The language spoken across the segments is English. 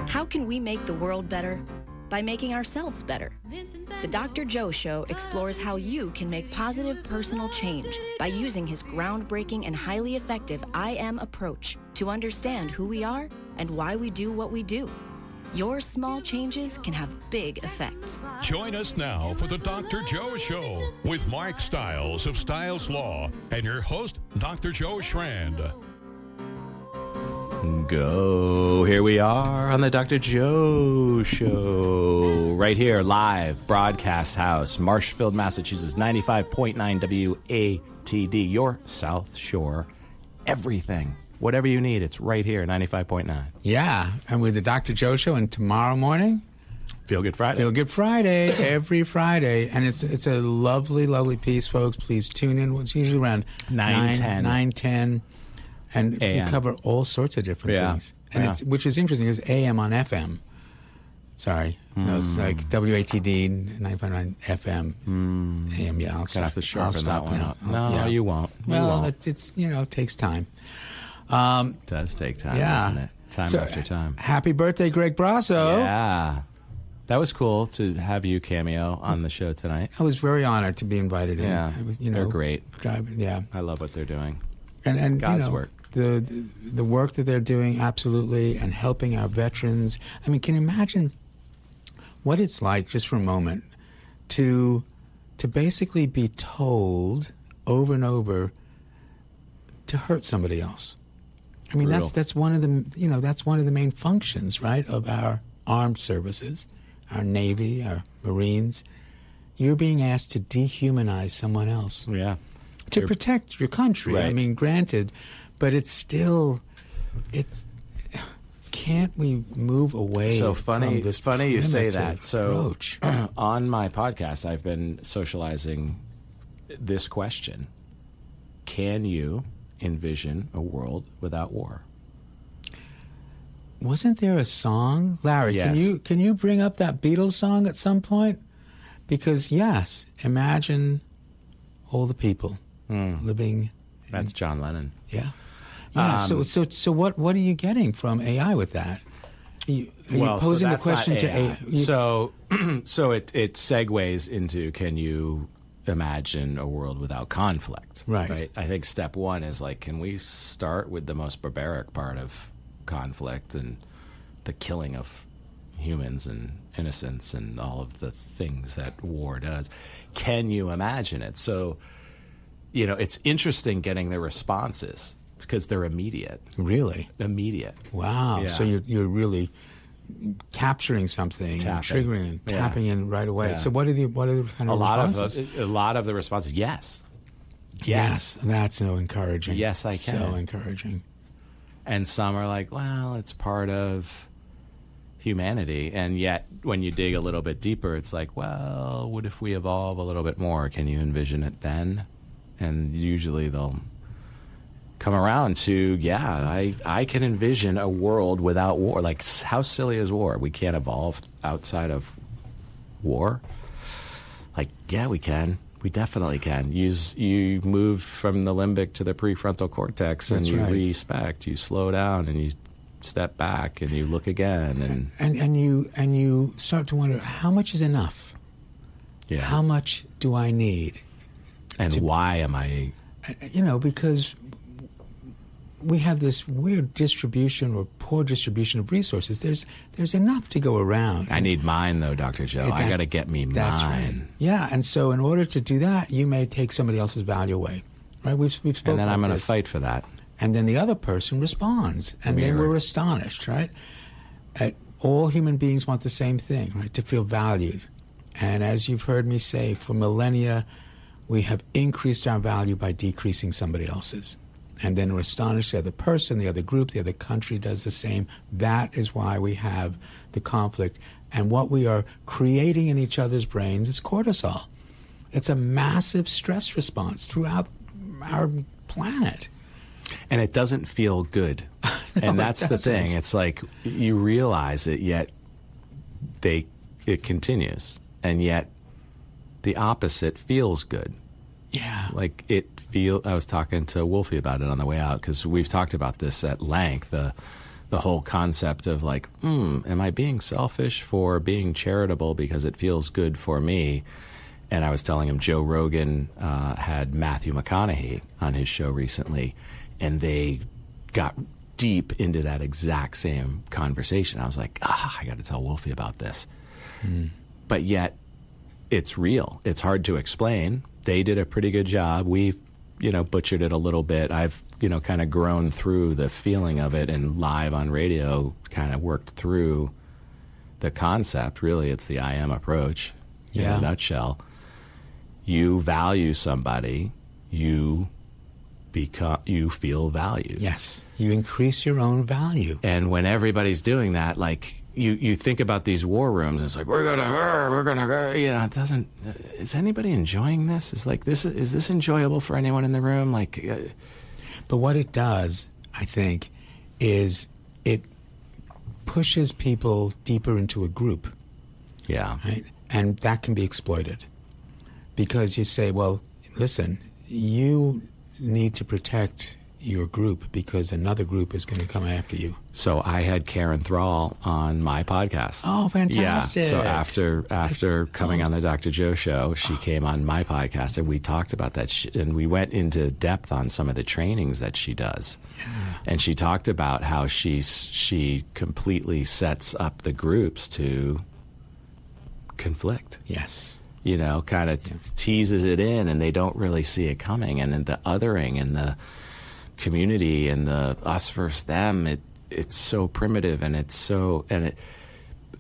How can we make the world better? By making ourselves better. The Dr. Joe Show explores how you can make positive personal change by using his groundbreaking and highly effective I Am approach to understand who we are and why we do what we do. Your small changes can have big effects. Join us now for the Dr. Joe Show with Mark Stiles of Stiles Law and your host, Dr. Joe Schrand. Go. Here we are on the Dr. Joe Show. Right here, live, broadcast house, Marshfield, Massachusetts, 95.9 WATD, your South Shore. Everything. Whatever you need, it's right here, 95.9. Yeah, and with the Dr. Joe Show, and tomorrow morning, Feel Good Friday. Feel Good Friday, every Friday. And it's a lovely, lovely piece, folks. Please tune in. It's usually around 9:10. And AM. we cover all sorts of different things. And it's which is interesting, is AM on FM. Sorry. No, it's like WATD 9.9 FM. AM, yeah. Gonna have to sharpen that one up. No, Yeah. you won't. Well, it's it takes time. It does take time, doesn't it? Time after time. Happy birthday, Greg Brasso. Yeah. That was cool to have you cameo on the show tonight. I was very honored to be invited in. Yeah, I was, they're great. Yeah. I love what they're doing. And God's work. The work that they're doing, absolutely, and helping our veterans. I mean, can you imagine what it's like, just for a moment, to basically be told over and over to hurt somebody else? I mean, Brutal. that's one of the that's one of the main functions, right, of our armed services, our Navy, our Marines. You're being asked to dehumanize someone else. Yeah. To protect your country. Right. I mean, granted, but can't we move away So from funny. this It's funny you say primitive that. So approach? on my podcast, I've been socializing this question: can you envision a world without war? Wasn't there a song, Larry? Yes. Can you bring up that Beatles song at some point? Because yes, imagine all the people living. That's John Lennon. Yeah. Yeah. So what are you getting from AI with that? Are you posing the question to AI? So it segues into, can you imagine a world without conflict? Right. I think step one is like, can we start with the most barbaric part of conflict and the killing of humans and innocents and all of the things that war does? Can you imagine it? So, it's interesting getting the responses because they're immediate. Really? Immediate. Wow. Yeah. So you're really capturing something, Tapping. and triggering, and tapping in right away. Yeah. So what are the kind of responses? A lot of the responses, yes. Yes, that's so encouraging. Yes, I can. So encouraging. And some are like, well, it's part of humanity. And yet, when you dig a little bit deeper, it's like, well, what if we evolve a little bit more? Can you envision it then? And usually they'll come around to, I can envision a world without war. Like, how silly is war? We can't evolve outside of war. Like, yeah, we can. We definitely can. You move from the limbic to the prefrontal cortex, and That's you right. respect. You slow down, and you step back, and you look again, And you start to wonder, how much is enough? yeah. How much do I need? And why am I? Because we have this weird distribution or poor distribution of resources. There's enough to go around. I need mine, though, Dr. Joe. I got to get me That's mine. right. Yeah, and so in order to do that, you may take somebody else's value away. Right? We've spoken And then I'm about going to this. fight for that. And then the other person responds, and they Mirror. were astonished, right? All human beings want the same thing, right? To feel valued. And as you've heard me say, for millennia, we have increased our value by decreasing somebody else's. And then we're astonished the other person, the other group, the other country does the same. That is why we have the conflict. And what we are creating in each other's brains is cortisol. It's a massive stress response throughout our planet. And it doesn't feel good. And that's the thing. It's like you realize it, yet it continues. And yet the opposite feels good. Yeah. Like I was talking to Wolfie about it on the way out, because we've talked about this at length, the the whole concept of like, am I being selfish for being charitable because it feels good for me? And I was telling him Joe Rogan had Matthew McConaughey on his show recently, and they got deep into that exact same conversation. I was like, I got to tell Wolfie about this. But yet, it's real. It's hard to explain. They did a pretty good job. We've, butchered it a little bit. I've, kind of grown through the feeling of it, and live on radio kind of worked through the concept. Really, it's the I am approach in a nutshell. You value somebody, you feel valued. Yes. You increase your own value. And when everybody's doing that, like, you think about these war rooms, it's like, we're gonna, it doesn't, is anybody enjoying this? Is this enjoyable for anyone in the room? But what it does, I think, is it pushes people deeper into a group. Yeah. Right? And that can be exploited. Because you say, well, listen, you need to protect your group because another group is going to come after you. So I had Karen Thrall on my podcast. Oh, fantastic. Yeah. So after coming on the Dr. Joe show, she came on my podcast, and we talked about that. And we went into depth on some of the trainings that she does. Yeah. And she talked about how she completely sets up the groups to conflict. Yes. Kind of teases it in, and they don't really see it coming. And then the othering and the community and the us versus them, it's so primitive, and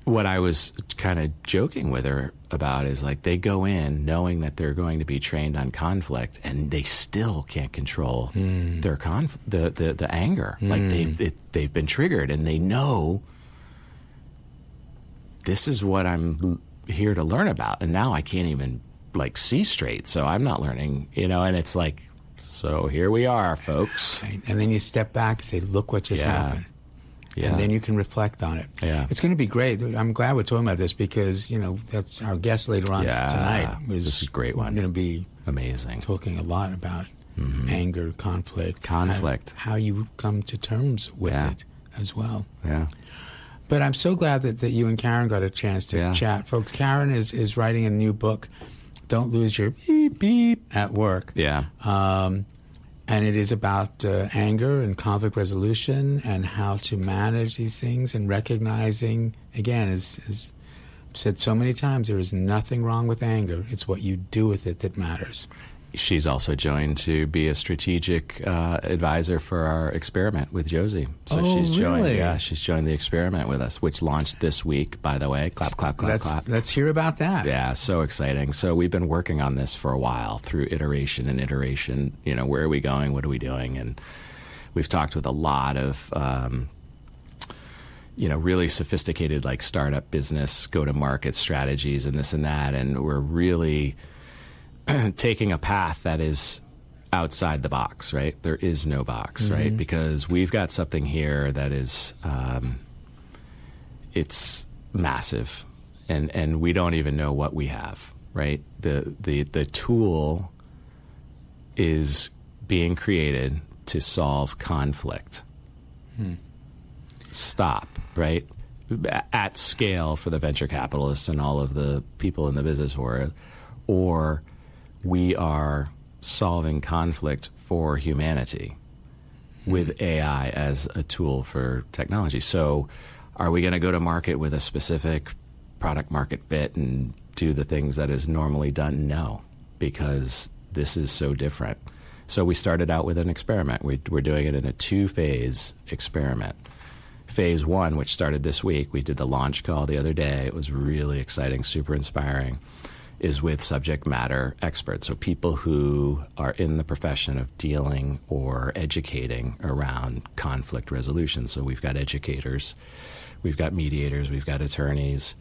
what I was kind of joking with her about is like, they go in knowing that they're going to be trained on conflict, and they still can't control their the anger. Like they've been triggered, and they know this is what I'm here to learn about, and now I can't even see straight, so I'm not learning, and it's like, so here we are, folks. Right. And then you step back and say, look what just happened. Yeah. And then you can reflect on it. Yeah. It's going to be great. I'm glad we're talking about this because, that's our guest later on tonight. This is a great one. Going to be amazing. Talking a lot about anger, conflict. How you come to terms with it as well. Yeah. But I'm so glad that you and Karen got a chance to chat. Folks, Karen is writing a new book, Don't Lose Your Beep Beep at Work. Yeah. And it is about anger and conflict resolution and how to manage these things, and recognizing, again, as I've said so many times, there is nothing wrong with anger. It's what you do with it that matters. She's also joined to be a strategic advisor for our experiment with Josie. So she's joined. Really? Yeah, she's joined the experiment with us, which launched this week, by the way. Clap, clap, clap, clap. Let's hear about that. Yeah, so exciting. So we've been working on this for a while through iteration and iteration. Where are we going? What are we doing? And we've talked with a lot of really sophisticated startup business go-to-market strategies and this and that. And we're really taking a path that is outside the box, right? There is no box, right? Because we've got something here that is, it's massive, and we don't even know what we have, right? The tool is being created to solve conflict. Stop, right? At scale for the venture capitalists and all of the people in the business world, or we are solving conflict for humanity with AI as a tool for technology. So are we going to go to market with a specific product market fit and do the things that is normally done? No, because this is so different. So we started out with an experiment. We're doing it in a 2-phase experiment. Phase 1, which started this week, we did the launch call the other day. It was really exciting, super inspiring, is with subject matter experts. So people who are in the profession of dealing or educating around conflict resolution. So we've got educators, we've got mediators, we've got attorneys,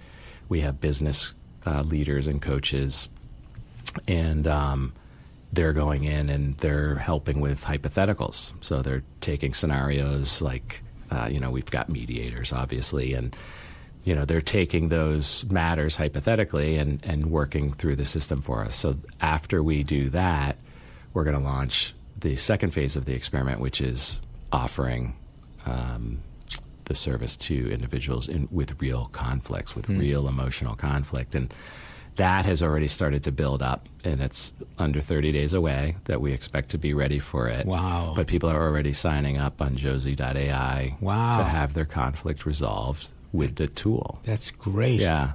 we have business leaders and coaches, and they're going in and they're helping with hypotheticals. So they're taking scenarios like, we've got mediators, obviously, and they're taking those matters hypothetically and working through the system for us. So after we do that, we're going to launch the second phase of the experiment, which is offering the service to individuals with real conflicts, with real emotional conflict. And that has already started to build up, and it's under 30 days away that we expect to be ready for it. Wow. But people are already signing up on Josie.ai to have their conflict resolved with the tool. That's great. Yeah.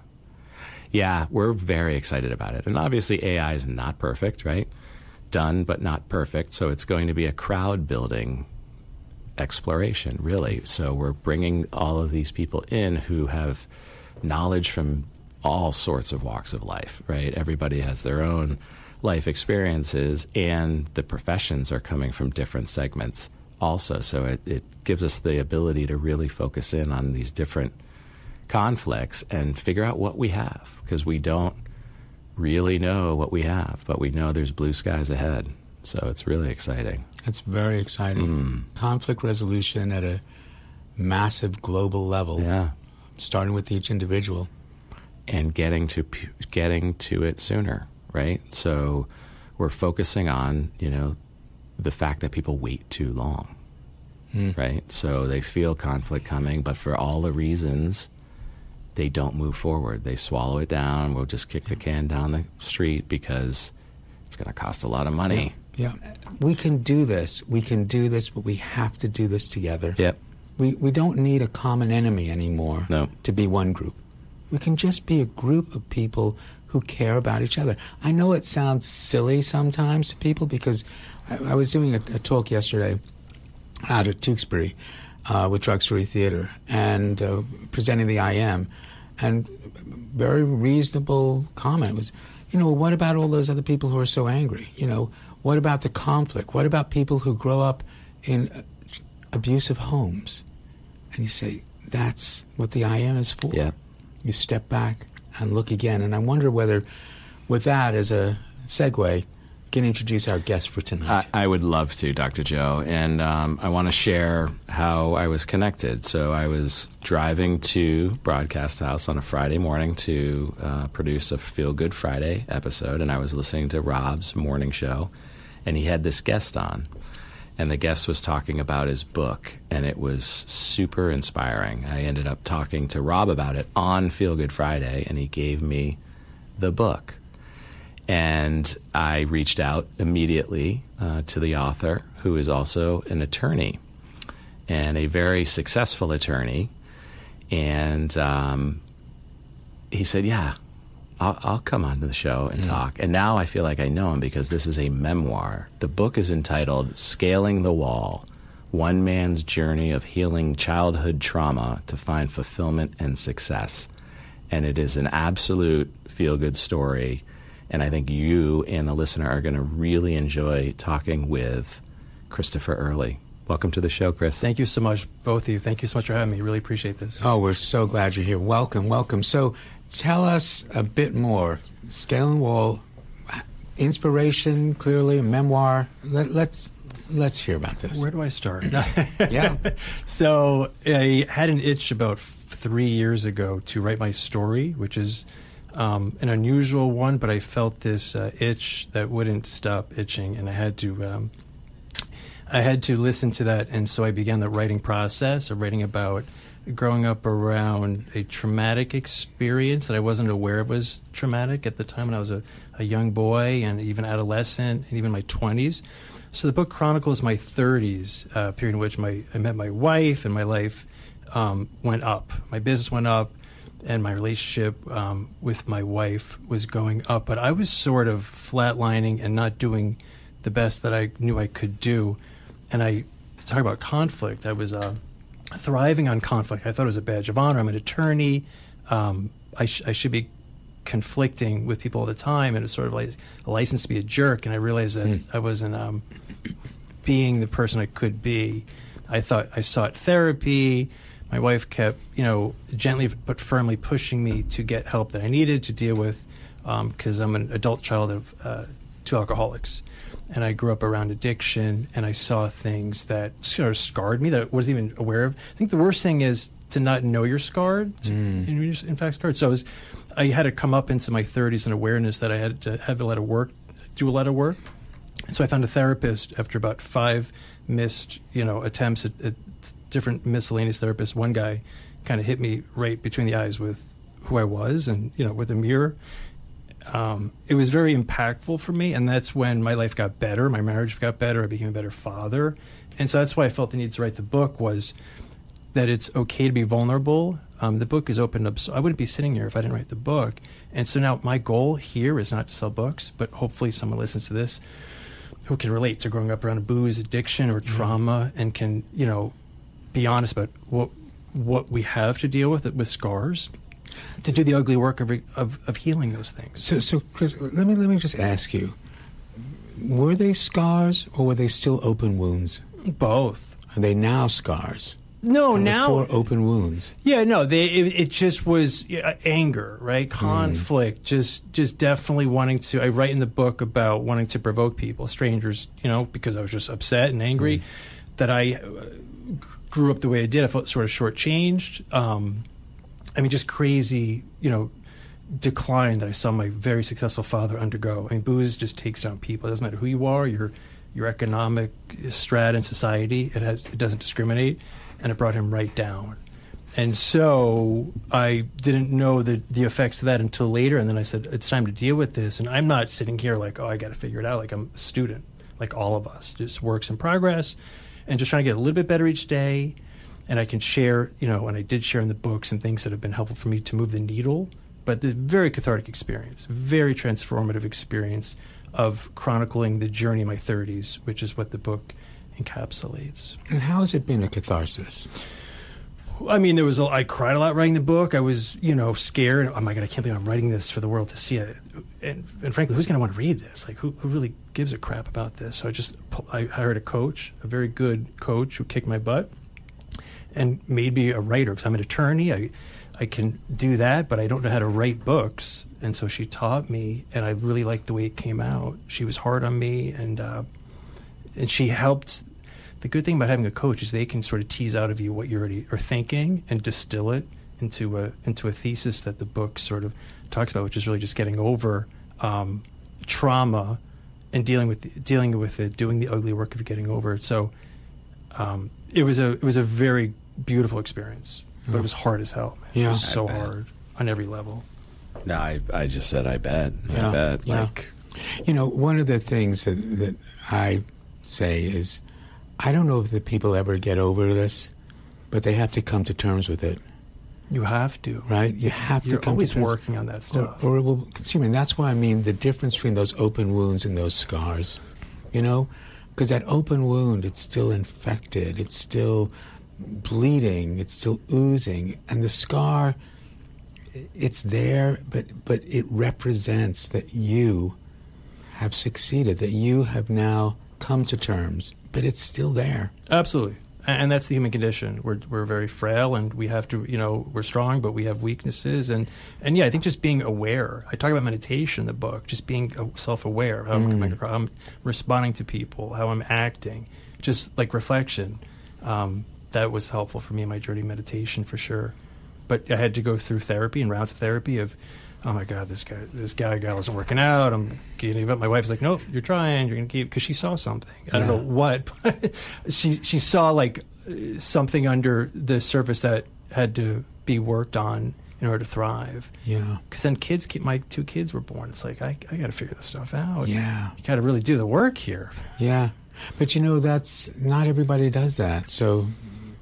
Yeah, we're very excited about it. And obviously AI is not perfect, right? Done, but not perfect. So it's going to be a crowd building exploration, really. So we're bringing all of these people in who have knowledge from all sorts of walks of life, right? Everybody has their own life experiences, and the professions are coming from different segments also. So it gives us the ability to really focus in on these different conflicts and figure out what we have, because we don't really know what we have, but we know there's blue skies ahead. So it's really exciting. It's very exciting. Conflict resolution at a massive global level, starting with each individual. And getting to it sooner, right? So we're focusing on, the fact that people wait too long, right? So they feel conflict coming, but for all the reasons, they don't move forward. They swallow it down. We'll just kick the can down the street because it's going to cost a lot of money. Yeah. We can do this. But we have to do this together. Yep. We don't need a common enemy anymore to be one group. We can just be a group of people who care about each other. I know it sounds silly sometimes to people, because I was doing a talk yesterday out at Tewksbury with Drug Story Theater, and presenting the IM, and very reasonable comment was, what about all those other people who are so angry? What about the conflict? What about people who grow up in abusive homes? And you say, that's what the IM is for. Yeah. You step back and look again. And I wonder whether, with that as a segue, can introduce our guest for tonight. I would love to, Dr. Joe. And I want to share how I was connected. So I was driving to Broadcast House on a Friday morning to produce a Feel Good Friday episode. And I was listening to Rob's morning show. And he had this guest on. And the guest was talking about his book, and it was super inspiring. I ended up talking to Rob about it on Feel Good Friday, and he gave me the book. And I reached out immediately to the author, who is also an attorney, and a very successful attorney. And he said, yeah, I'll come on to the show and talk. And now I feel like I know him, because this is a memoir. The book is entitled Scaling the Wall, One Man's Journey of Healing Childhood Trauma to Find Fulfillment and Success. And it is an absolute feel-good story. And I think you and the listener are going to really enjoy talking with Christopher Early. Welcome to the show, Chris. Thank you so much, both of you. Thank you so much for having me. Really appreciate this. Oh, we're so glad you're here. Welcome, welcome. So tell us a bit more. Scaling Wall, inspiration, clearly, a memoir. Let's hear about this. Where do I start? Yeah. So I had an itch about 3 years ago to write my story, which is an unusual one, but I felt this itch that wouldn't stop itching, and I had to listen to that, and so I began the writing process of writing about growing up around a traumatic experience that I wasn't aware was traumatic at the time when I was a young boy and even adolescent and even my 20s. So the book chronicles my 30s, period in which I met my wife, and my life went up. My business went up, and my relationship with my wife was going up. But I was sort of flatlining and not doing the best that I knew I could do. And to talk about conflict, I was thriving on conflict. I thought it was a badge of honor. I'm an attorney. I should be conflicting with people all the time, and it's sort of like a license to be a jerk. And I realized that I wasn't being the person I could be. I sought therapy. My wife kept, gently but firmly pushing me to get help that I needed to deal with, because I'm an adult child of two alcoholics. And I grew up around addiction, and I saw things that sort of scarred me that I wasn't even aware of. I think the worst thing is to not know you're scarred, and you're in fact scarred. So I had to come up into my 30s in awareness that I had to have a lot of work, do a lot of work. And so I found a therapist after about 5 missed, attempts at different miscellaneous therapists. One guy kind of hit me right between the eyes with who I was, and with a mirror. It was very impactful for me, and that's when my life got better, my marriage got better, I became a better father. And so that's why I felt the need to write the book, was that it's okay to be vulnerable. The book is opened up, so I wouldn't be sitting here if I didn't write the book. And so now my goal here is not to sell books, but hopefully someone listens to this who can relate to growing up around booze addiction or trauma, and can, be honest about what we have to deal with scars, to do the ugly work of healing those things. So Chris, let me just ask you, were they scars or were they still open wounds? Both. Are they now scars? No, now before open wounds. Yeah, no. It just was anger, right? Conflict. Just definitely wanting to. I write in the book about wanting to provoke people, strangers, because I was just upset and angry that I grew up the way I did. I felt sort of shortchanged. Just crazy, decline that I saw my very successful father undergo. Booze just takes down people. It doesn't matter who you are, your economic strata in society. It doesn't discriminate, and it brought him right down. And so I didn't know the effects of that until later. And then I said, it's time to deal with this. And I'm not sitting here like, I got to figure it out. Like, I'm a student, like all of us, just works in progress, and just trying to get a little bit better each day. And I can share, and I did share in the book some things that have been helpful for me to move the needle. But the very cathartic experience, very transformative experience of chronicling the journey of my 30s, which is what the book encapsulates. And how has it been a catharsis? I cried a lot writing the book. I was, scared. Oh my God, I can't believe I'm writing this for the world to see it. And frankly, who's going to want to read this? Like, who really gives a crap about this? So I hired a coach, a very good coach who kicked my butt and made me a writer, because I'm an attorney. I can do that, but I don't know how to write books. And so she taught me, and I really liked the way it came out. She was hard on me, and she helped. The good thing about having a coach is they can sort of tease out of you what you already are thinking and distill it into a thesis that the book sort of talks about, which is really just getting over trauma and dealing with it, doing the ugly work of getting over it. So it was a very beautiful experience, but it was hard as hell, man. Yeah. It was so hard on every level. No, I just said I bet. Yeah. I bet. Yeah. One of the things that I say is, I don't know if the people ever get over this, but they have to come to terms with it. You have to. Right? You have to come to terms. You're always working on that stuff. Or it will consume. And that's why the difference between those open wounds and those scars, because that open wound, it's still infected, it's still bleeding, it's still oozing, and the scar, it's there, but it represents that you have succeeded, that you have now come to terms, but it's still there. Absolutely. And that's the human condition. We're very frail, and we have to, we're strong, but we have weaknesses. And yeah, I think just being aware. I talk about meditation in the book, just being self-aware of how I'm coming across, I'm responding to people, how I'm acting, just like reflection. That was helpful for me in my journey of meditation, for sure. But I had to go through therapy and rounds of therapy of, oh my God, this guy isn't working out. I'm giving up. My wife's like, nope, you're trying. You're going to keep, because she saw something. I don't know what, but she saw like something under the surface that had to be worked on in order to thrive. Yeah. Because then my 2 kids were born. It's like, I got to figure this stuff out. Yeah. You got to really do the work here. Yeah. But that's not everybody does that. So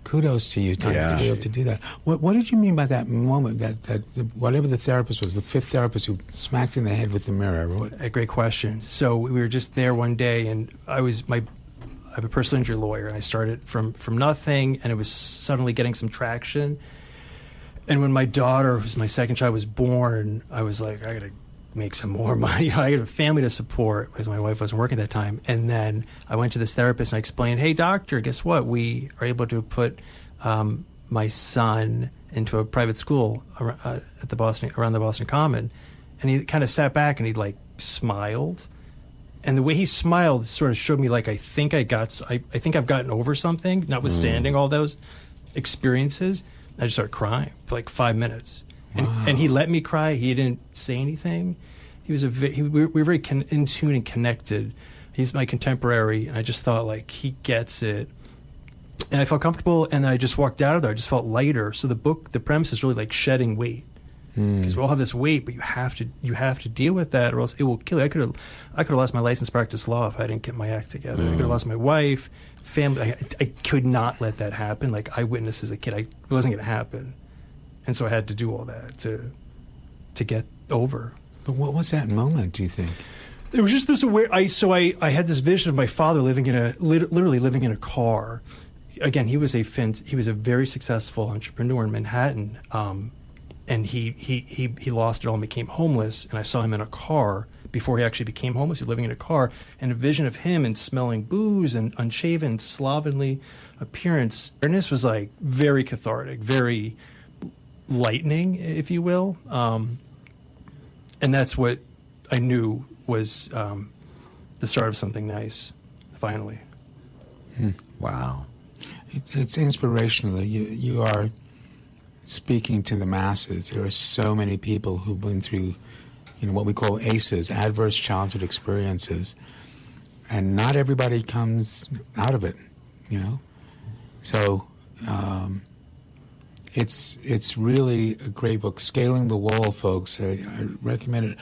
kudos to you to be able to do that. What did you mean by that moment, that whatever the therapist was, the 5th therapist who smacked in the head with the mirror? A great question. So we were just there one day, and I'm a personal injury lawyer, and I started from nothing, and it was suddenly getting some traction. And when my daughter, who's my second child, was born, I was like, I got to make some more money. I got a family to support, because my wife wasn't working at that time. And then I went to this therapist and I explained, hey, doctor, guess what? We are able to put my son into a private school around the Boston Common. And he kind of sat back and he like smiled. And the way he smiled sort of showed me like, I think I've gotten over something, notwithstanding all those experiences. I just started crying for like 5 minutes. And he let me cry. He didn't say anything. We were very in tune and connected. He's my contemporary, and I just thought, like, he gets it. And I felt comfortable, and I just walked out of there. I just felt lighter. So the premise is really like shedding weight. Because we all have this weight, but you have to deal with that, or else it will kill you. I could have lost my license to practice law if I didn't get my act together. I could have lost my wife, family. I could not let that happen. Like I witnessed as a kid, it wasn't going to happen, and so I had to do all that to get over. But what was that moment, do you think? It was just this I had this vision of my father literally living in a car. Again, he was a very successful entrepreneur in Manhattan. And he lost it all and became homeless. And I saw him in a car before he actually became homeless. He was living in a car. And a vision of him and smelling booze and unshaven, slovenly appearance. Ernest was like very cathartic, very lightening, if you will. And that's what I knew was the start of something nice, finally. Wow. It's inspirational. You are speaking to the masses. There are so many people who've been through, what we call ACEs, adverse childhood experiences, and not everybody comes out of it, So it's really a great book. Scaling the Wall, folks. I recommend it.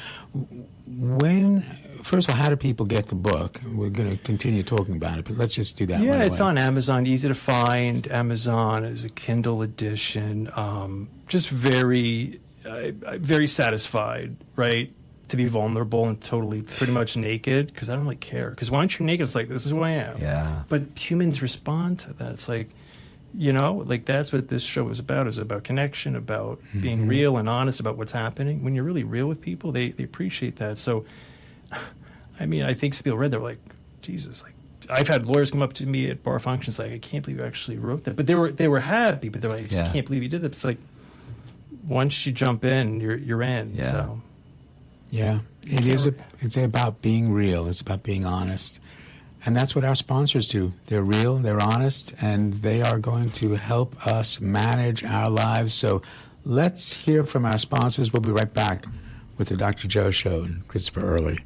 First of all, how do people get the book? We're going to continue talking about it, but let's just do that. Yeah, right it's away. on Amazon, easy to find. Amazon is a Kindle edition. Just very, very satisfied, right? To be vulnerable and totally, pretty much naked, because I don't really care. Because once you're naked, it's like, this is who I am. Yeah. But humans respond to that. It's like, that's what this show is about. It's about connection, about being real and honest about what's happening. When you're really real with people, they appreciate that. So, I mean, I think some people read, they're like, Jesus, like, I've had lawyers come up to me at bar functions like, I can't believe you actually wrote that. But they were happy, but they're like, I just can't believe you did that. It's like, once you jump in, you're in. Yeah. So. Yeah, it's about being real. It's about being honest. And that's what our sponsors do. They're real, they're honest, and they are going to help us manage our lives. So let's hear from our sponsors. We'll be right back with the Dr. Joe Show and Christopher Early.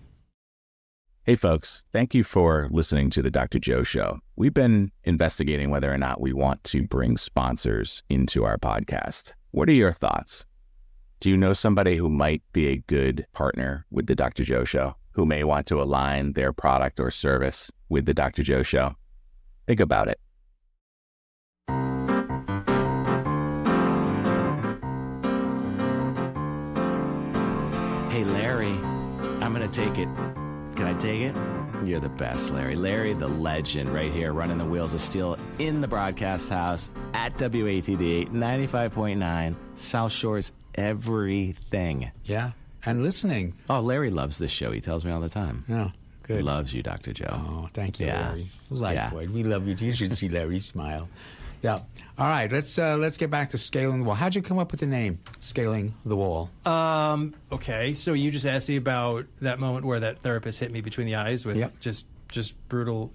Hey folks, thank you for listening to the Dr. Joe Show. We've been investigating whether or not we want to bring sponsors into our podcast. What are your thoughts? Do you know somebody who might be a good partner with the Dr. Joe Show, who may want to align their product or service with the Dr. Joe Show? Think about it. Hey, Larry, I'm going to take it. Can I take it? You're the best, Larry. Larry, the legend, right here, running the wheels of steel in the broadcast house at WATD 95.9, South Shore's everything. Yeah, and listening. Oh, Larry loves this show. He tells me all the time. Yeah, good. He loves you, Dr. Joe. Oh, thank you, Yeah. Larry. Likewise, we love you. You should see Larry smile. Yeah. All right, let's get back to Scaling the Wall. How'd you come up with the name, Scaling the Wall? Okay, so you just asked me about that moment where that therapist hit me between the eyes with just brutal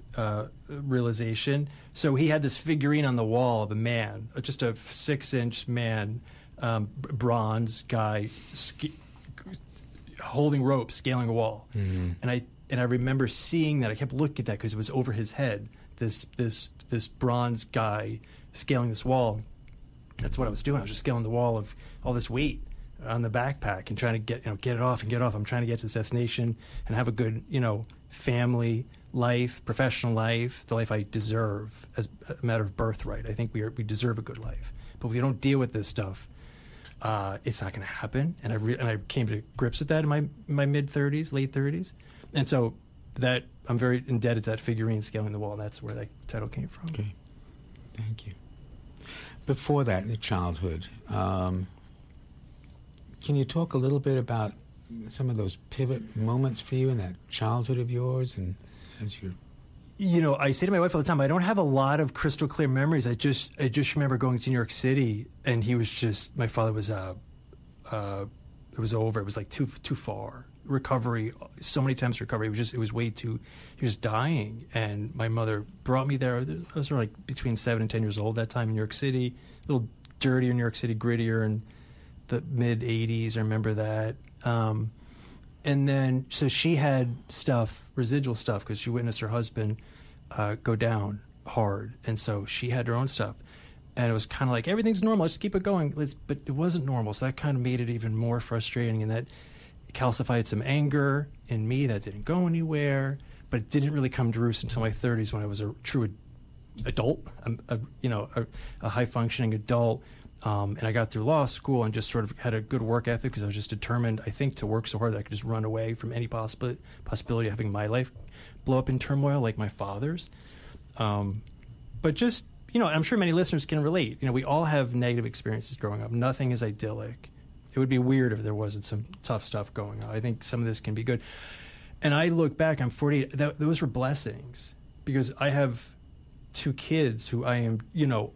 realization. So he had this figurine on the wall of a man, just a 6-inch man, bronze guy, holding rope, scaling a wall. Mm-hmm. And I remember seeing that. I kept looking at that because it was over his head. This bronze guy scaling this wall. That's what I was doing. I was just scaling the wall of all this weight on the backpack and trying to get it off and get off. I'm trying to get to this destination and have a good, family life, professional life, the life I deserve as a matter of birthright. I think we deserve a good life. But if we don't deal with this stuff, it's not going to happen. And I came to grips with that in my mid-30s, late 30s. And so that I'm very indebted to that figurine scaling the wall. And that's where that title came from. Okay. Thank you. Before that, in childhood, can you talk a little bit about some of those pivot moments for you in that childhood of yours, and as you're... I say to my wife all the time, I don't have a lot of crystal clear memories. I just remember going to New York City, and my father was, it was over. It was like too far. Recovery, so many times recovery. It was way too, he was dying. And my mother brought me there. I was like between 7 and 10 years old that time in New York City, a little dirtier New York City, grittier in the mid 80s. I remember that. And then, so she had residual stuff, because she witnessed her husband go down hard. And so she had her own stuff. And it was kind of like, everything's normal, let's keep it going. But it wasn't normal, so that kind of made it even more frustrating, and that calcified some anger in me that didn't go anywhere, but it didn't really come to roost until my 30s when I was a true adult, a high-functioning adult. And I got through law school and just sort of had a good work ethic because I was just determined, I think, to work so hard that I could just run away from any possibility of having my life blow up in turmoil like my father's. But just, I'm sure many listeners can relate. We all have negative experiences growing up. Nothing is idyllic. It would be weird if there wasn't some tough stuff going on. I think some of this can be good. And I look back, I'm 48, those were blessings, because I have 2 kids who I am,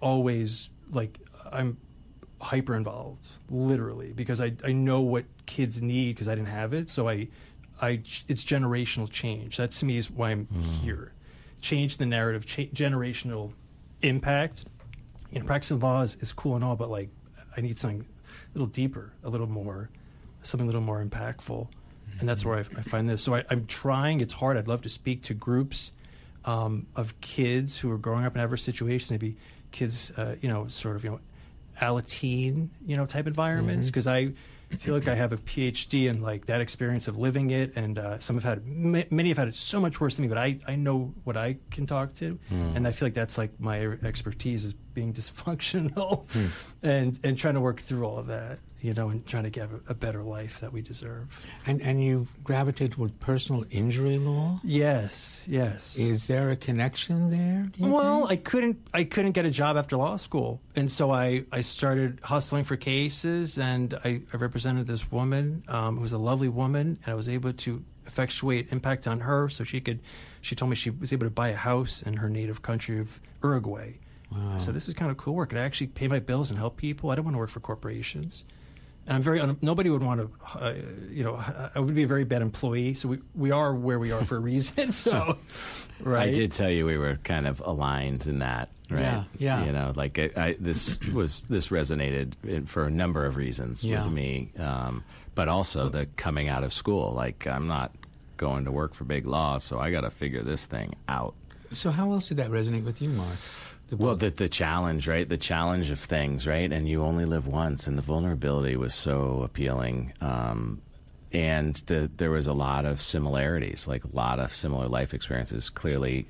always, like, I'm hyper involved, literally, because I know what kids need because I didn't have it. So it's generational change. That to me is why I'm here. Change the narrative, generational impact. Practicing law is cool and all, but like I need something a little deeper, something a little more impactful. And that's where I find this. So I'm trying. It's hard. I'd love to speak to groups of kids who are growing up in adverse situations, maybe kids, Alateen, type environments, because I feel like I have a PhD in like that experience of living it, and many have had it so much worse than me, but I know what I can talk to, and I feel like that's like my expertise is being dysfunctional and trying to work through all of that, and trying to get a better life that we deserve. And you gravitate toward personal injury law? Yes. Is there a connection there? Well, I couldn't get a job after law school, and so I started hustling for cases, and I represented this woman who was a lovely woman, and I was able to effectuate impact on her. So she told me she was able to buy a house in her native country of Uruguay. Wow. So this is kind of cool work, and I actually pay my bills and help people. I don't want to work for corporations. And nobody would want to, I would be a very bad employee. So we are where we are for a reason. So, right. I did tell you we were kind of aligned in that, right? Yeah. This resonated for a number of reasons with me, but also the coming out of school. Like, I'm not going to work for big law, so I got to figure this thing out. So how else did that resonate with you, Mark? The challenge, right? The challenge of things, right? And you only live once, and the vulnerability was so appealing. And there was a lot of similarities, like a lot of similar life experiences. Clearly,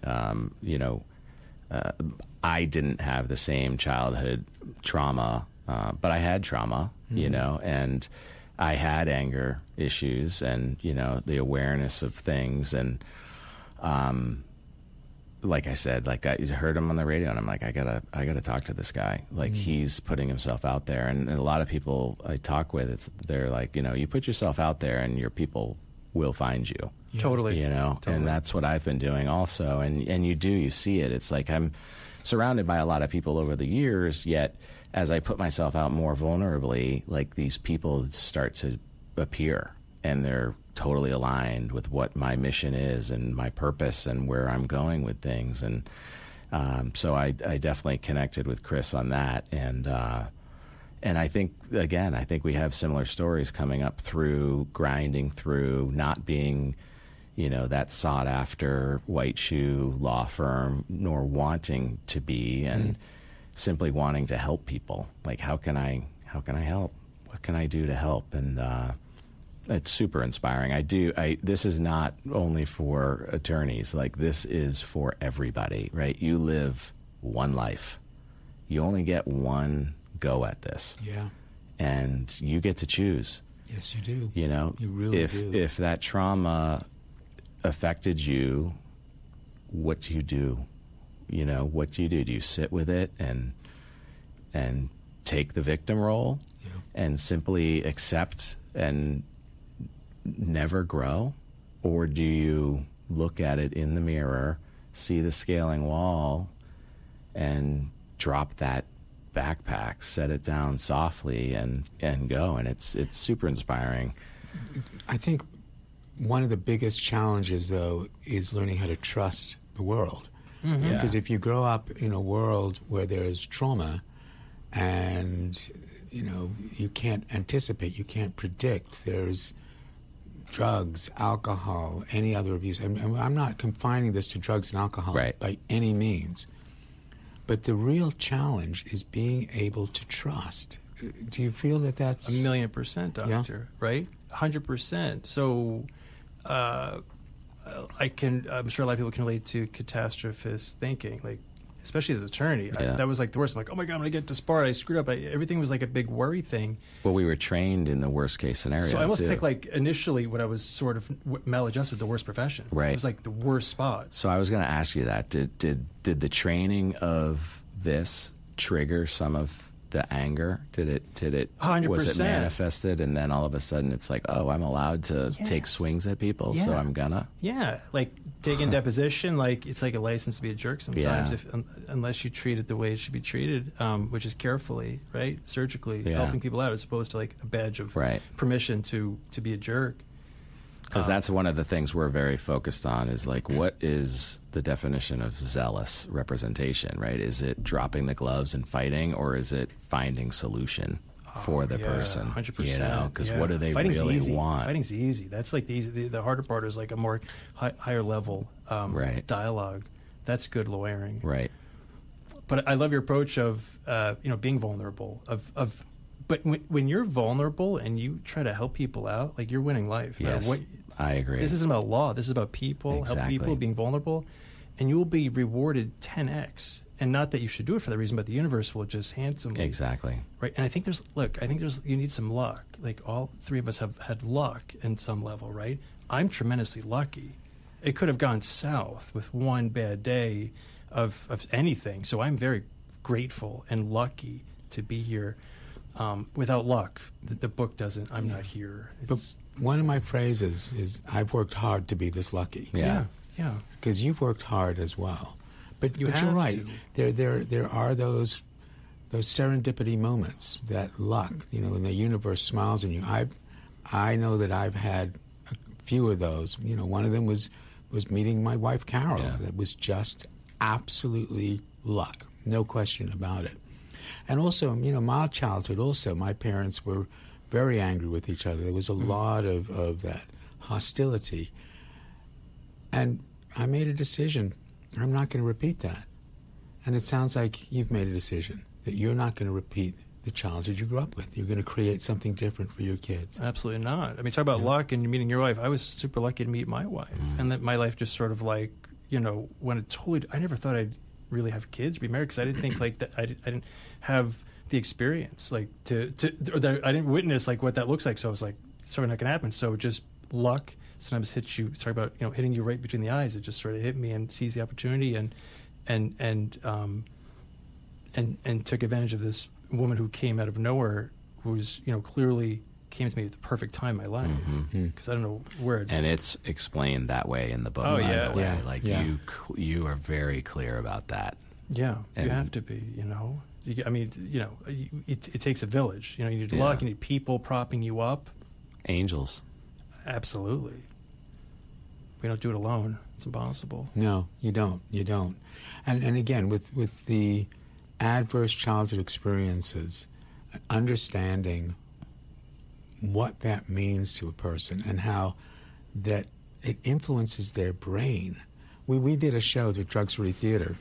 I didn't have the same childhood trauma, but I had trauma, and I had anger issues and, the awareness of things. And, like I said, like I heard him on the radio, and I'm like, I gotta talk to this guy. Like he's putting himself out there, and a lot of people I talk with, they're like, you put yourself out there, and your people will find you. Yeah. Totally. And that's what I've been doing also. And you see it. It's like I'm surrounded by a lot of people over the years, yet as I put myself out more vulnerably, like these people start to appear, and they're totally aligned with what my mission is and my purpose and where I'm going with things. And so I definitely connected with Chris on that. And I think we have similar stories coming up through grinding through not being, that sought after white shoe law firm, nor wanting to be, and simply wanting to help people. Like, how can I help? What can I do to help? And it's super inspiring. This is not only for attorneys. Like, this is for everybody, right? You live one life. You only get one go at this. Yeah. And you get to choose. Yes, you do. You really do. If that trauma affected you, what do you do? What do you do? Do you sit with it and take the victim role and simply accept and never grow? Or do you look at it in the mirror, see the scaling wall, and drop that backpack, set it down softly, and go? And it's super inspiring. I think one of the biggest challenges, though, is learning how to trust the world. Mm-hmm. Because if you grow up in a world where there's trauma and, you can't anticipate, you can't predict, there's drugs, alcohol, any other abuse. I'm not confining this to drugs and alcohol by any means. But the real challenge is being able to trust. Do you feel that that's... 1,000,000%, doctor, right? 100%. So I'm sure a lot of people can relate to catastrophist thinking, like, especially as an attorney. That was like the worst. I'm like, oh my God, I'm going to get disbarred. I screwed up. Everything was like a big worry thing. Well, we were trained in the worst case scenario. So I almost picked, like, initially when I was sort of maladjusted, the worst profession. Right. It was like the worst spot. So I was going to ask you that. Did the training of this trigger some of the anger? Did it 100%. Was it manifested, and then all of a sudden it's like, oh, I'm allowed to take swings at people, so I'm gonna? Yeah, like taking deposition, like it's like a license to be a jerk sometimes, unless you treat it the way it should be treated, which is carefully, right, surgically helping people out, as opposed to like a badge of permission to be a jerk. Because that's one of the things we're very focused on is like, what is the definition of zealous representation, right? Is it dropping the gloves and fighting, or is it finding solution for the person? 100%. You know, because what do they really want? Fighting's easy. That's like the harder part is like a more higher level dialogue. That's good lawyering. Right. But I love your approach of being vulnerable. But when you're vulnerable and you try to help people out, like, you're winning life. Yes, I agree. This isn't about law. This is about people, help people, being vulnerable, and you will be rewarded 10x. And not that you should do it for that reason, but the universe will just handsomely. Exactly. Right. And I think you need some luck. Like, all three of us have had luck in some level, right? I'm tremendously lucky. It could have gone south with one bad day of anything. So I'm very grateful and lucky to be here. Without luck, the book doesn't. I'm not here. But one of my phrases is, "I've worked hard to be this lucky." Yeah. Because you've worked hard as well. But you're right. To. There are those serendipity moments, that luck. When the universe smiles on you. I know that I've had a few of those. One of them was meeting my wife Carol. Yeah. That was just absolutely luck, no question about it. And also, my childhood also, my parents were very angry with each other. There was a lot of that hostility. And I made a decision. I'm not going to repeat that. And it sounds like you've made a decision that you're not going to repeat the childhood you grew up with. You're going to create something different for your kids. Absolutely not. I mean, talk about luck and meeting your wife. I was super lucky to meet my wife. And that my life just sort of like, when it totally, I never thought I'd really have kids, be married, because I didn't think like that. I didn't have the experience, like or that I didn't witness like what that looks like. So I was like, it's probably not going to happen. So just luck sometimes hits you. Sorry about hitting you right between the eyes. It just sort of hit me and seized the opportunity and took advantage of this woman who came out of nowhere, who was clearly came to me at the perfect time in my life, because I don't know where. And it's explained that way in the book. Oh, by yeah. the way. Yeah. Like Yeah. you are very clear about that. Yeah, And you have to be. It takes a village. You need luck. You need people propping you up. Angels. Absolutely. We don't do it alone. It's impossible. No, you don't. And again, with the adverse childhood experiences, understanding what that means to a person and how that it influences their brain. We did a show at Drugs Free Theater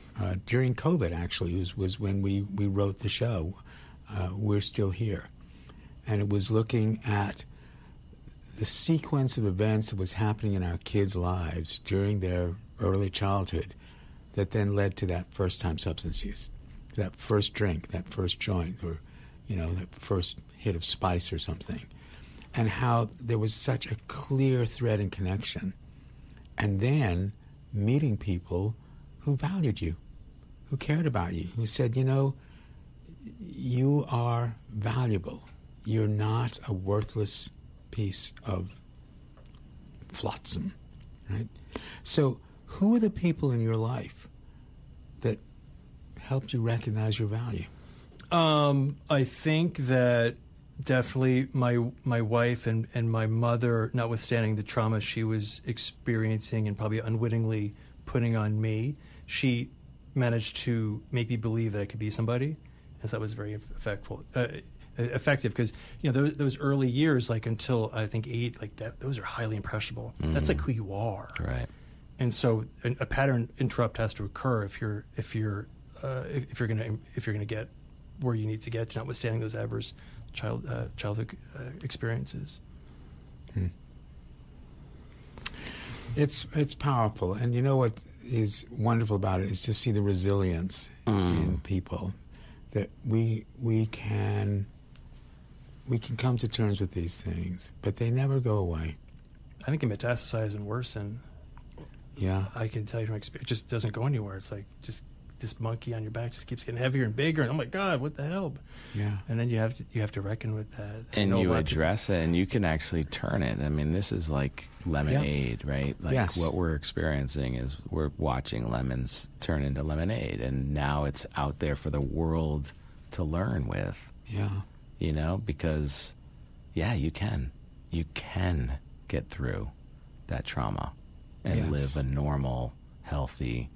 during COVID, actually, was when we wrote the show, We're Still Here. And it was looking at the sequence of events that was happening in our kids' lives during their early childhood that then led to that first-time substance use, that first drink, that first joint, or, that first hit of spice or something, and how there was such a clear thread and connection. And then meeting people who valued you, who cared about you, who said, you are valuable. You're not a worthless piece of flotsam, right? So who are the people in your life that helped you recognize your value? I think that definitely my wife and my mother, notwithstanding the trauma she was experiencing and probably unwittingly putting on me, she managed to make me believe that I could be somebody, and so that was very effective because those early years, like until I think 8, like that, those are highly impressionable. That's like who you are, right? And so a pattern interrupt has to occur if you're if you're gonna get where you need to get, notwithstanding those adverse childhood experiences. It's powerful, and you know what is wonderful about it is to see the resilience in people, that we can come to terms with these things, but they never go away. I think it metastasize and worsen. Yeah, I can tell you from experience, it just doesn't go anywhere. It's like just this monkey on your back just keeps getting heavier and bigger, and oh my God, what the hell? yeah. And then you have to reckon with that. And you address it, and you can actually turn it. I mean, this is like lemonade, right? Like Yes. what we're experiencing is we're watching lemons turn into lemonade, and now it's out there for the world to learn with. Yeah. You know, because you can get through that trauma and Yes. live a normal, healthy,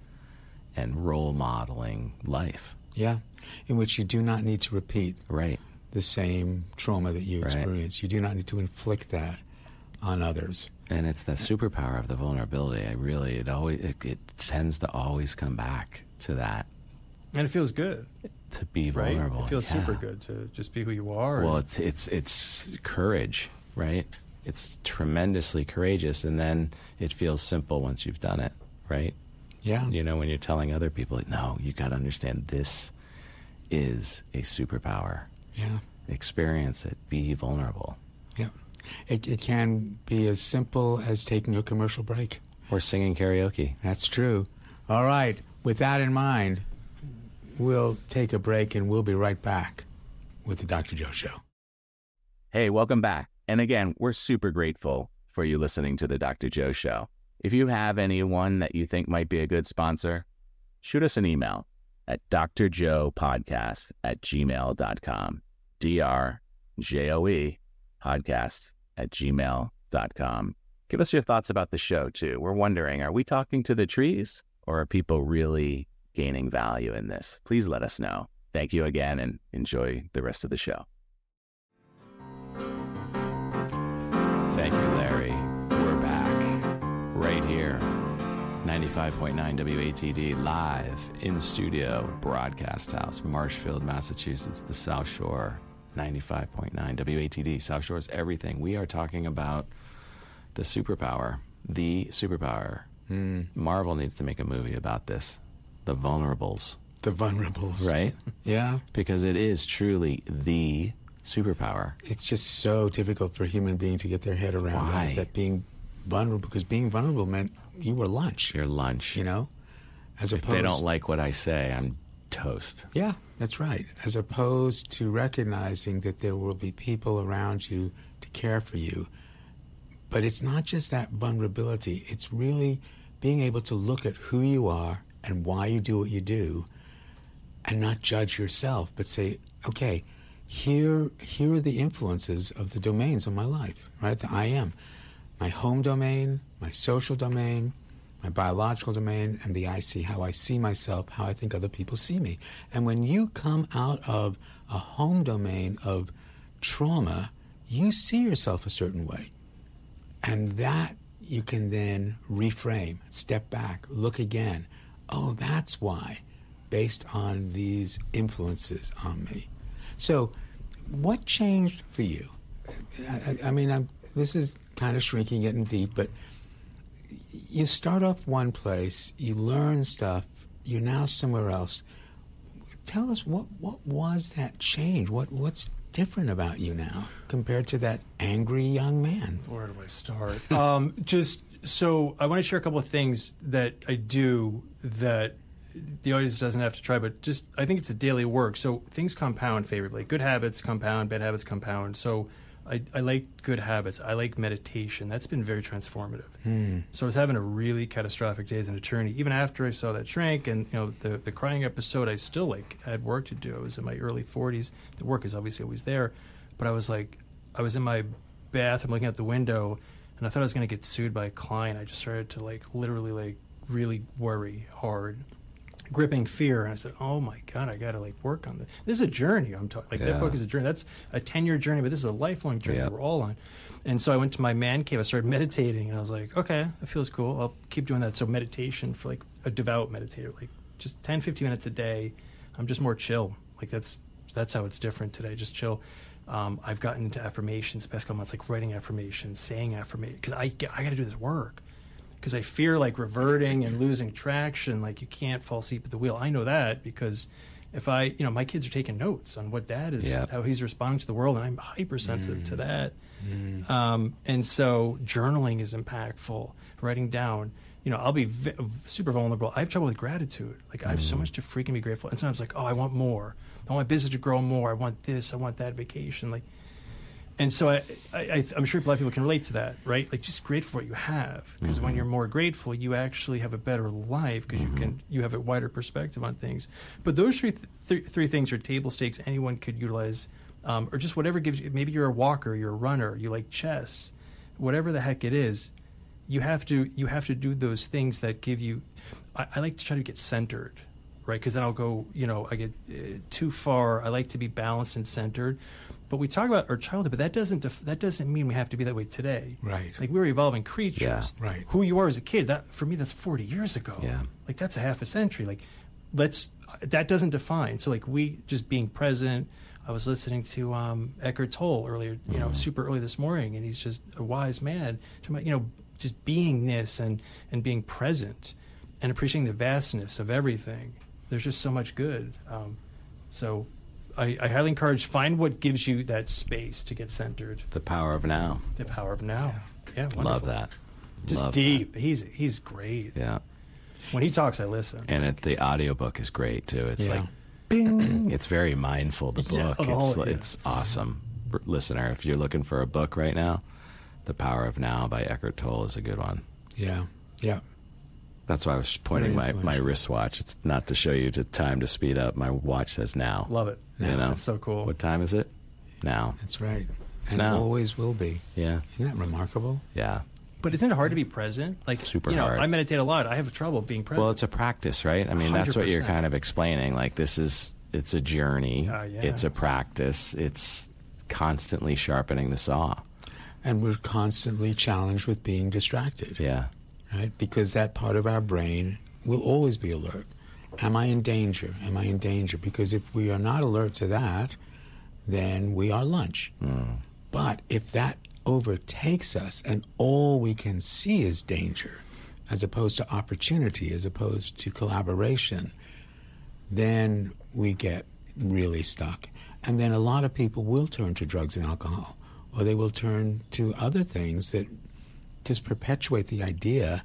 and role modeling life. Yeah, in which you do not need to repeat Right. the same trauma that you Right. experience. You do not need to inflict that on others. And it's that superpower of the vulnerability. It tends to always come back to that, And it feels good, to be right? vulnerable. It feels Yeah. super good to just be who you are. Well, it's courage, right? It's tremendously courageous, and then it feels simple once you've done it, right? Yeah. You know, when you're telling other people, no, you got to understand this is a superpower. Yeah. Experience it. Be vulnerable. Yeah. It can be as simple as taking a commercial break. Or singing karaoke. That's true. All right. With that in mind, we'll take a break and we'll be right back with the Dr. Joe Show. Hey, welcome back. And again, we're super grateful for you listening to the Dr. Joe Show. If you have anyone that you think might be a good sponsor, shoot us an email at drjoepodcast@gmail.com. DRJOE podcast@gmail.com. Give us your thoughts about the show, too. We're wondering, are we talking to the trees, or are people really gaining value in this? Please let us know. Thank you again, and enjoy the rest of the show. Thank you, Larry. We're back right here. 95.9 WATD live in studio, Broadcast House, Marshfield, Massachusetts, the South Shore. 95.9 WATD, South Shore's everything. We are talking about the superpower. Marvel needs to make a movie about this. The Vulnerables. The vulnerables. Right? Yeah. Because it is truly the superpower. It's just so difficult for a human being to get their head around Why? that being vulnerable, because being vulnerable meant you were lunch. Your lunch. You know? As If they don't like what I say, I'm toast. Yeah, that's right. As opposed to recognizing that there will be people around you to care for you. But it's not just that vulnerability. It's really being able to look at who you are and why you do what you do and not judge yourself, but say, okay, here are the influences of the domains of my life, right? The I am. My home domain, my social domain, my biological domain, and the I see, how I see myself, how I think other people see me. And when you come out of a home domain of trauma, you see yourself a certain way. And that you can then reframe, step back, look again. Oh, that's why, based on these influences on me. So what changed for you? I mean, this is kind of shrinking, getting deep, but you start off one place, you learn stuff, you're now somewhere else. Tell us, what was that change? What's different about you now compared to that angry young man? Where do I start? So I want to share a couple of things that I do that the audience doesn't have to try, but just I think it's a daily work. So things compound favorably. Good habits compound, bad habits compound. So I like good habits. I like meditation. That's been very transformative. So I was having a really catastrophic day as an attorney. Even after I saw that shrink and the crying episode, I still had work to do. I was in my early 40s. The work is obviously always there, but I was in my bathroom looking out the window, and I thought I was going to get sued by a client. I just started to literally really worry hard, gripping fear. And I said, oh my God, I got to work on this. This is a journey. I'm talking that book is a journey. That's a 10-year journey, but this is a lifelong journey that we're all on. And so I went to my man cave. I started meditating, and I was like, okay, that feels cool. I'll keep doing that. So meditation for a devout meditator, just 10, 15 minutes a day. I'm just more chill. Like that's how it's different today. Just chill. I've gotten into affirmations the past couple months, like writing affirmations, saying affirmations, because I got to do this work. Because I fear like reverting and losing traction, like you can't fall asleep at the wheel. I know that because if my kids are taking notes on what dad is, how he's responding to the world, and I'm hypersensitive to that. And so journaling is impactful, writing down. I'll be super vulnerable. I have trouble with gratitude. Like I have so much to freaking be grateful. And sometimes like, oh, I want more. I want my business to grow more. I want this. I want that vacation. Like, and so I'm sure a lot of people can relate to that, right? Like just grateful for what you have. Because when you're more grateful, you actually have a better life because you have a wider perspective on things. But those three things are table stakes anyone could utilize, or just whatever gives you. Maybe you're a walker, you're a runner, you like chess, whatever the heck it is. You have to do those things that give you. I like to try to get centered, right? Because then I'll go. I get too far. I like to be balanced and centered. But we talk about our childhood, but that doesn't mean we have to be that way today. Right. Like we're evolving creatures. Yeah. Right. Who you are as a kid, that for me, that's 40 years ago. Yeah. Like that's a half a century. Like that doesn't define. So like we just being present. I was listening to Eckhart Tolle earlier, super early this morning, and he's just a wise man. Talking about, just beingness and being present and appreciating the vastness of everything. There's just so much good. So I highly encourage, find what gives you that space to get centered. The power of now. The power of now. Yeah, wonderful. Love that. Just Love deep. That. He's great. Yeah. When he talks, I listen. And the audiobook is great, too. It's like, bing. It's very mindful, the book. It's awesome. Listener, if you're looking for a book right now, The Power of Now by Eckhart Tolle is a good one. Yeah. Yeah. That's why I was pointing my wristwatch. It's not to show you the time to speed up. My watch says now. Love it. That's so cool. What time is it? Now. That's right. It's and now. It always will be. Yeah. Isn't that remarkable? Yeah. But isn't it hard to be present? Like super hard. I meditate a lot. I have trouble being present. Well, it's a practice, right? I mean, 100%. That's what you're kind of explaining. Like it's a journey. It's a practice. It's constantly sharpening the saw. And we're constantly challenged with being distracted. Yeah. Right? Because that part of our brain will always be alert. Am I in danger? Am I in danger? Because if we are not alert to that, then we are lunch. But if that overtakes us and all we can see is danger, as opposed to opportunity, as opposed to collaboration, then we get really stuck. And then a lot of people will turn to drugs and alcohol, or they will turn to other things that just perpetuate the idea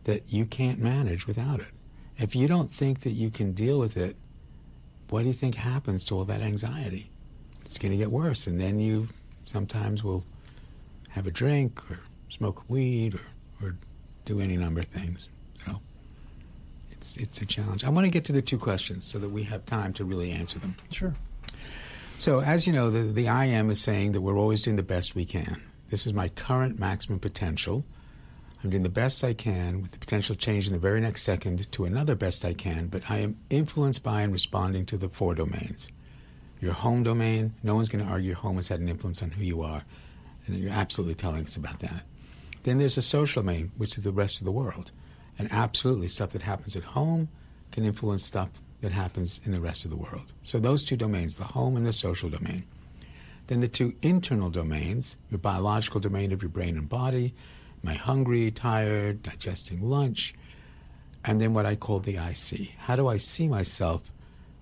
that you can't manage without it. If you don't think that you can deal with it, what do you think happens to all that anxiety? It's going to get worse, and then you sometimes will have a drink or smoke weed or do any number of things. So it's a challenge. I want to get to the two questions so that we have time to really answer them. Sure. So as you know, the I am is saying that we're always doing the best we can. This is my current maximum potential. I'm doing the best I can with the potential change in the very next second to another best I can, but I am influenced by and responding to the 4 domains. Your home domain, no one's going to argue your home has had an influence on who you are, and you're absolutely telling us about that. Then there's the social domain, which is the rest of the world. And absolutely, stuff that happens at home can influence stuff that happens in the rest of the world. So those 2 domains, the home and the social domain. Then the 2 internal domains, your biological domain of your brain and body, am I hungry, tired, digesting lunch, and then what I call the I see. How do I see myself?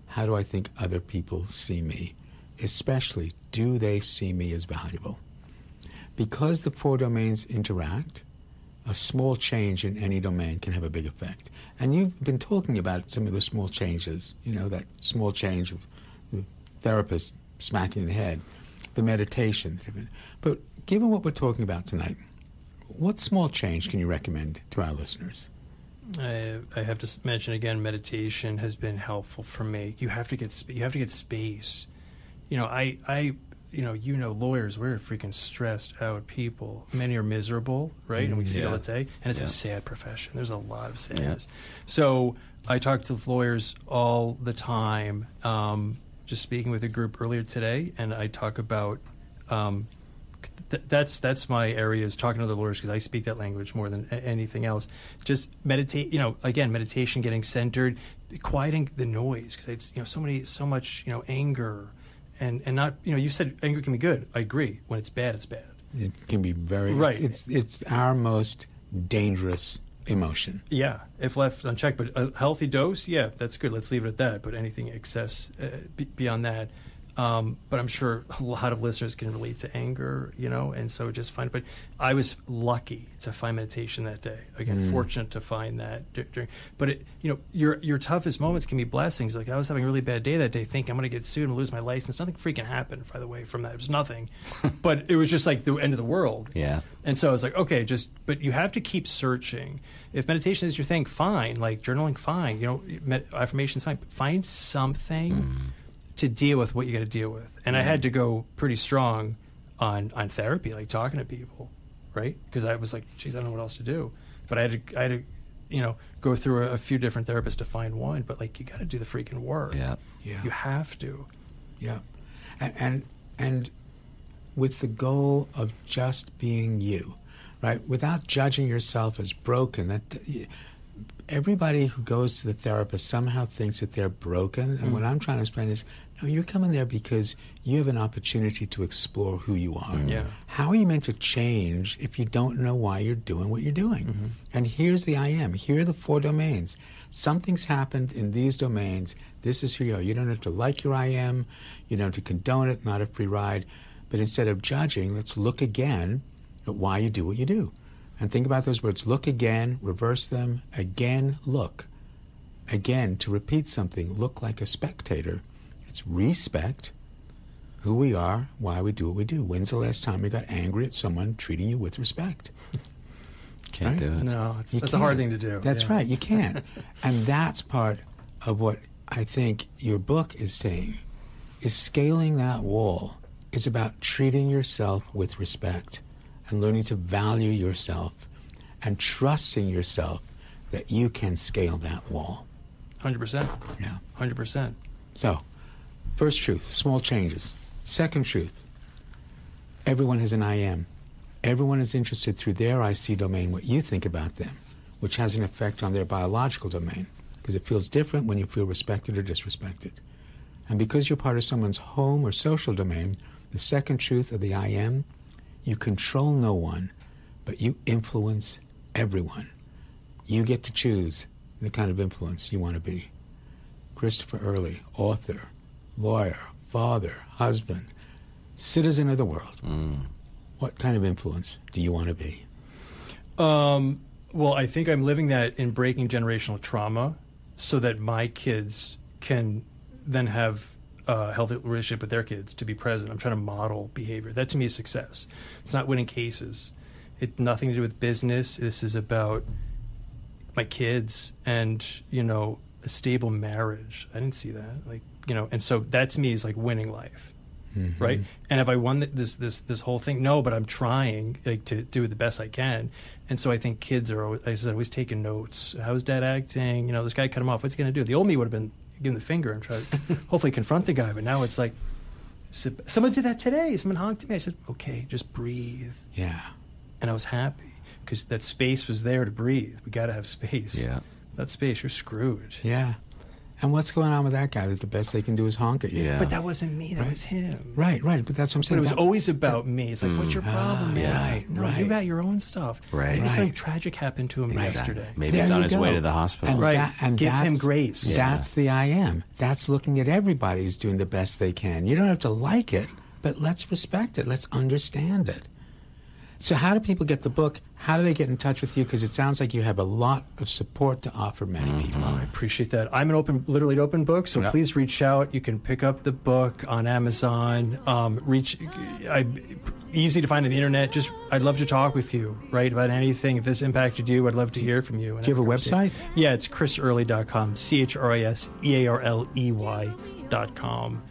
How do I think other people see me? Especially, do they see me as valuable? Because the 4 domains interact, a small change in any domain can have a big effect. And you've been talking about some of the small changes, that small change of the therapist smacking the head, the meditation. But given what we're talking about tonight, what small change can you recommend to our listeners? I have to mention again, meditation has been helpful for me. You have to get space. Lawyers, we're freaking stressed out people. Many are miserable, right? And we see it all the day. And it's a sad profession. There's a lot of sadness. Yeah. So I talk to lawyers all the time. Just speaking with a group earlier today, and I talk about that's my area, is talking to the lawyers, because I speak that language more than anything else. Just meditate, again, meditation, getting centered, quieting the noise, because it's, so much, anger, and not, you said anger can be good. I agree. When it's bad, it's bad. It can be very right. It's our most dangerous emotion. Yeah, if left unchecked. But a healthy dose, yeah, that's good. Let's leave it at that. But anything excess beyond that. But I'm sure a lot of listeners can relate to anger, and so just find. But I was lucky to find meditation that day. Again, fortunate to find that. But your toughest moments can be blessings. Like I was having a really bad day that day, thinking I'm going to get sued and lose my license. Nothing freaking happened, by the way, from that. It was nothing, but it was just like the end of the world. Yeah. And so I was like, okay, but you have to keep searching. If meditation is your thing, fine. Like journaling, fine. Affirmations, fine. But find something to deal with what you got to deal with. And I had to go pretty strong on therapy, like talking to people, right? Because I was like, geez, I don't know what else to do. But I had to go through a few different therapists to find one. But like, you got to do the freaking work. Yeah. You have to. Yeah. And with the goal of just being you, right? Without judging yourself as broken. Everybody who goes to the therapist somehow thinks that they're broken. And what I'm trying to explain is, no, you're coming there because you have an opportunity to explore who you are. Yeah. How are you meant to change if you don't know why you're doing what you're doing? And here's the I am. Here are the 4 domains. Something's happened in these domains. This is who you are. You don't have to like your I am. You don't have to condone it, not a free ride. But instead of judging, let's look again at why you do what you do. And think about those words. Look again, reverse them, again, look. Again, to repeat something, look like a spectator. It's respect who we are, why we do what we do. When's the last time you got angry at someone treating you with respect? Can't do it. No, that's a hard thing to do. That's right, you can't. And that's part of what I think your book is saying, is scaling that wall. It's about treating yourself with respect and learning to value yourself and trusting yourself that you can scale that wall. 100%. Yeah. 100%. So, first truth, small changes. Second truth, everyone has an I am. Everyone is interested through their IC domain, what you think about them, which has an effect on their biological domain, because it feels different when you feel respected or disrespected. And because you're part of someone's home or social domain, the second truth of the I am, you control no one, but you influence everyone. You get to choose the kind of influence you want to be. Christopher Early, author, lawyer, father, husband, citizen of the world. What kind of influence do you want to be? Well, I think I'm living that in breaking generational trauma so that my kids can then have a healthy relationship with their kids, to be present. I'm trying to model behavior. That to me is success. It's not winning cases. It's nothing to do with business. This is about my kids and, a stable marriage. I didn't see that. And so that to me is like winning life. Right? And have I won this whole thing? No, but I'm trying to do the best I can. And so I think kids are always taking notes. How's dad acting? This guy cut him off. What's he going to do? The old me would have been giving the finger and try to hopefully confront the guy. But now it's like, someone did that today. Someone honked at me. I said, okay, just breathe. Yeah. And I was happy because that space was there to breathe. We got to have space. Yeah. That space, you're screwed. Yeah. And what's going on with that guy that the best they can do is honk at you? Yeah. But that wasn't me. That was him. Right. But that's what I'm saying. But it was always about me. It's like, what's your problem, man? Right. You got your own stuff. Right. Maybe Right. something tragic happened to him yesterday. Maybe There he's on you his go. way to the hospital. And Give him that's- grace. That's the I am. That's looking at everybody who's doing the best they can. You don't have to like it, but let's respect it. Let's understand it. So how do people get the book? How do they get in touch with you? Because it sounds like you have a lot of support to offer many people. I appreciate that. I'm literally an open book, so please reach out. You can pick up the book on Amazon. Easy to find on the internet. I'd love to talk with you, right, about anything. If this impacted you, I'd love to hear from you. Do you have a website? Yeah, it's chrisearley.com, ChrisEarley.com.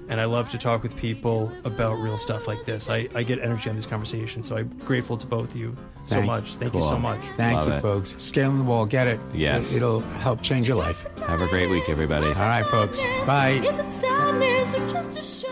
And I love to talk with people about real stuff like this. I get energy on these conversations, so I'm grateful to both of you so much. Thank you so much. Thank Love you, it. folks. Scaling the wall. Get it. Yes. It'll help change your life. Have a great week, everybody. All right, folks. Bye. Is it sadness or just a show?